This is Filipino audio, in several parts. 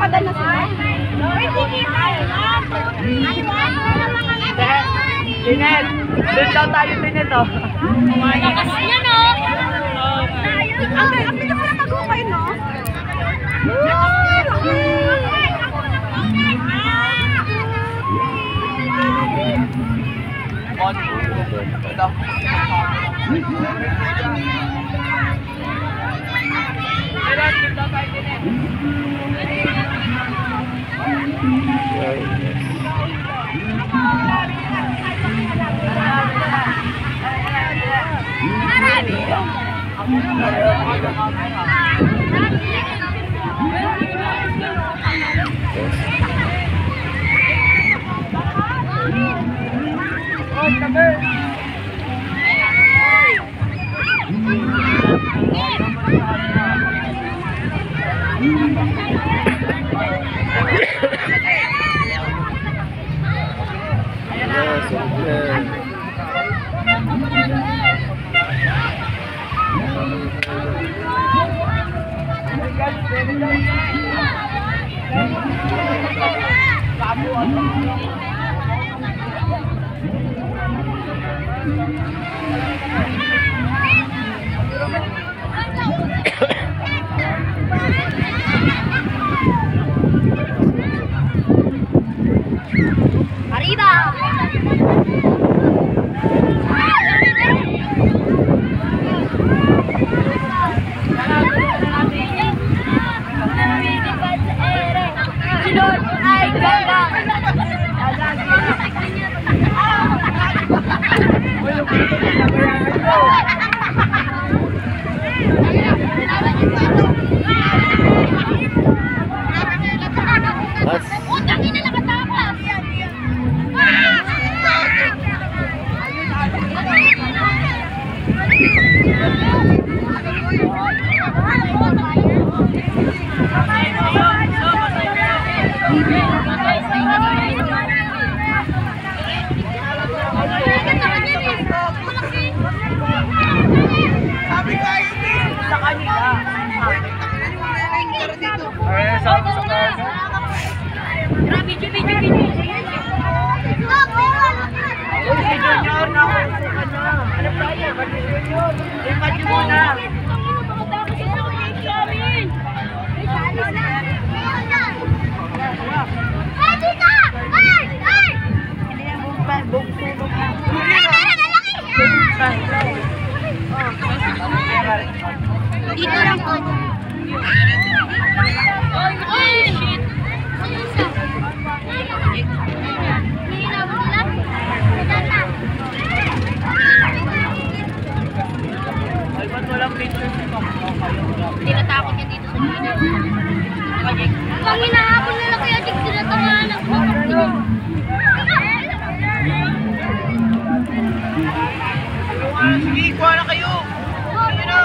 nagpapadal na sila. Tinet! Doon daw tayo tinet, oh. Lakas niya, no? Ang pinakalang magukay, no? Dito lang po. Tinatakot niya dito sa Gina. Pag hinahabol nila kaya Jig, tinatamaan ang bukas niya. Sige, kuha na kayo! Sige na!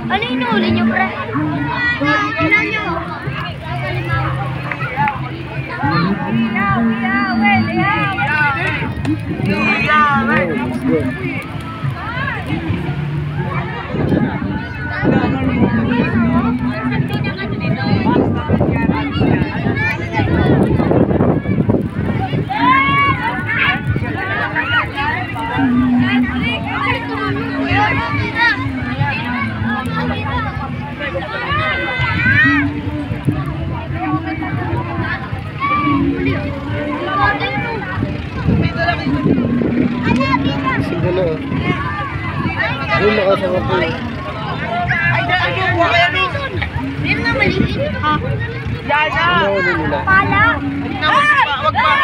Ano inuuli niyo, pre? Ilan niyo? Ayun, nakasama po yun. Ay, dahil yung buha kayo dun! Meron na maliit. Ha? Yan na! Ano ulit nila? Pala! Wag pa!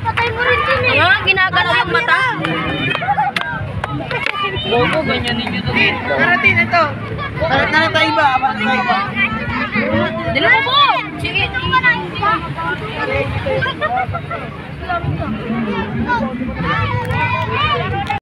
Patay mo rin din eh. Ginagalaw yung mata. Logo, ganyan ninyo doon. Karatin, ito! Karat na tayo ba? Apat na tayo ba? Dilo mo po! Sige, ito ka na. Salamat ka.